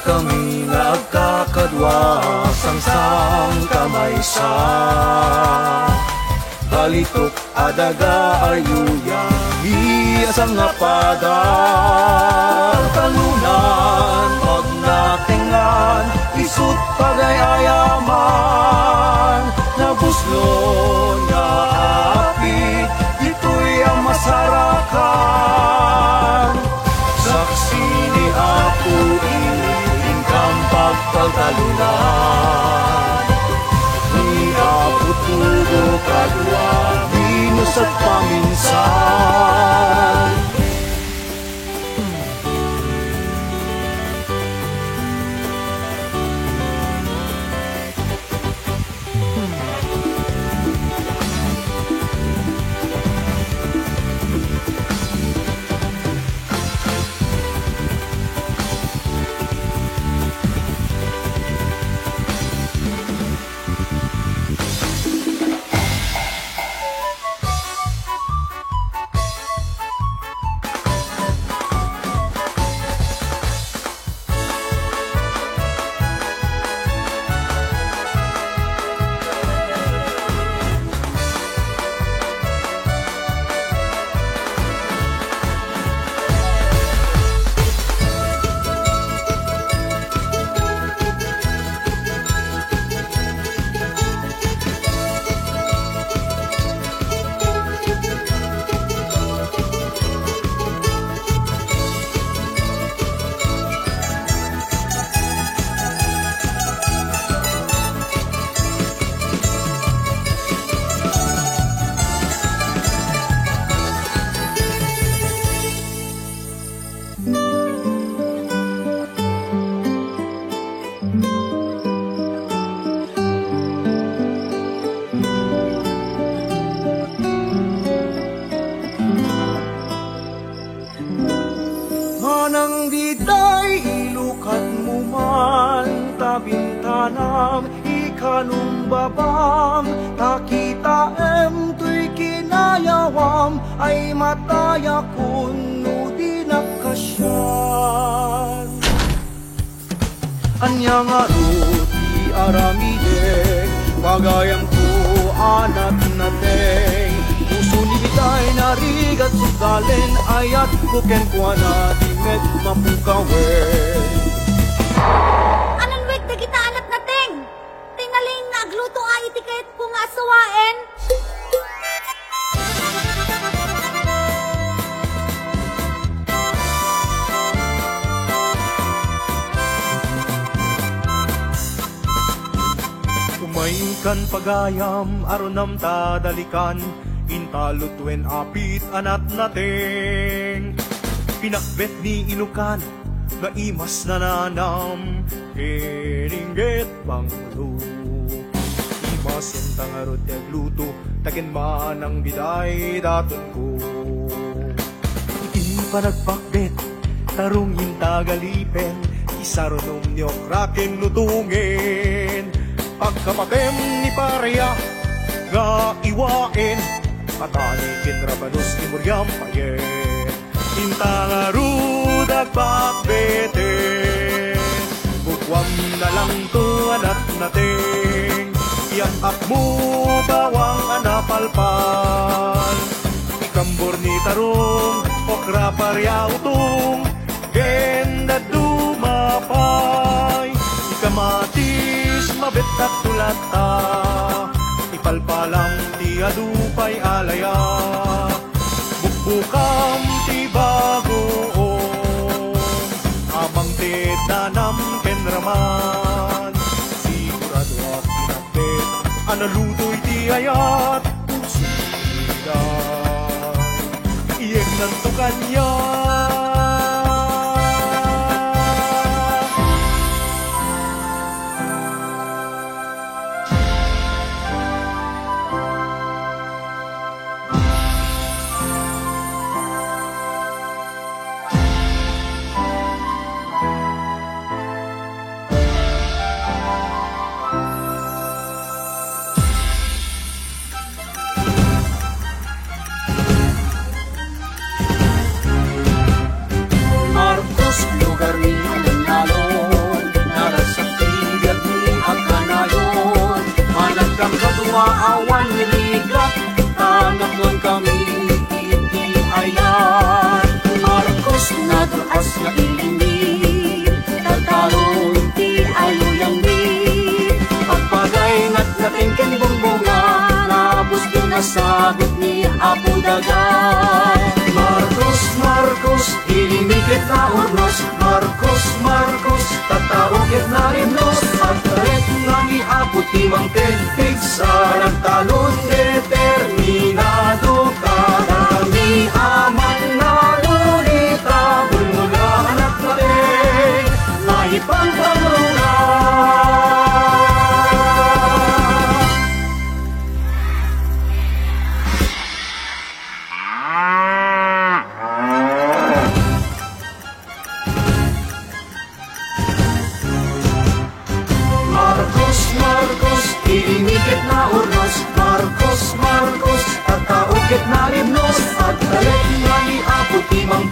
kami nagkakadwa sang kamay sa balitok adaga ayuya iyasang apada kalunan pag natingan isut pagayayaman nabuslon nga apit ito'y ang masarakan saksi ni Apo iingkang pagpagtalunan ni Apo tugo kadwa minus at paminsan. Manang diday ilukat mo man tabintanam ikanumbabam takita tuy kinayawam ay mataya kuno di nakasyan anya nga ruti aramide pagayang ko anak nateng puso ni bitay narigat sugalen ayat buken kuana dimet mapukawen anan wek da kita anak nateng tingaling nagluto ay itiket ko nga asawaen Umainkan pagayam aronam tadalikan intalutwen apit anat nateng pinakbet ni inukan nga imas nananam kiringget banglo imas yung tangarot yagluto takin man ang biday daton ko iti pa nagpakbet tarong intagalipen isaronom niyok raking lutungin pagkapatem ni pareya nga iwain patanikin rabanos ni Muriam payen intangarud agpakbeten bukwam na lang to anak nating yan akmo bawang anapalpal ikambor ni tarong okra parya utong genda dumapay ikamatis mabetak tulata ipalpalam ti adupay alaya bukbukam ti bagoong amang ti danam kenraman sigurado ak pinakbet analutoy ti ayat usiday iyeg nanto kanya Marcos nga ilingin, tagtalon ti ayuyang di. Pagpagay ngat natin ken bumbunga, nabus din nasagot ni Apo Dagan. Marcos, ilimikit na urnos. Marcos, tatawagit na rimnos. At ret nga ni Apo Timang Tentig sa nagtalon determinado ka. Kami aman na lulita, bulmula anak natin, lahit pang pangulungan. Marcos, ilimikit na urnos. Marcos, tataukit na limnos. At talit nga ni Apo Timang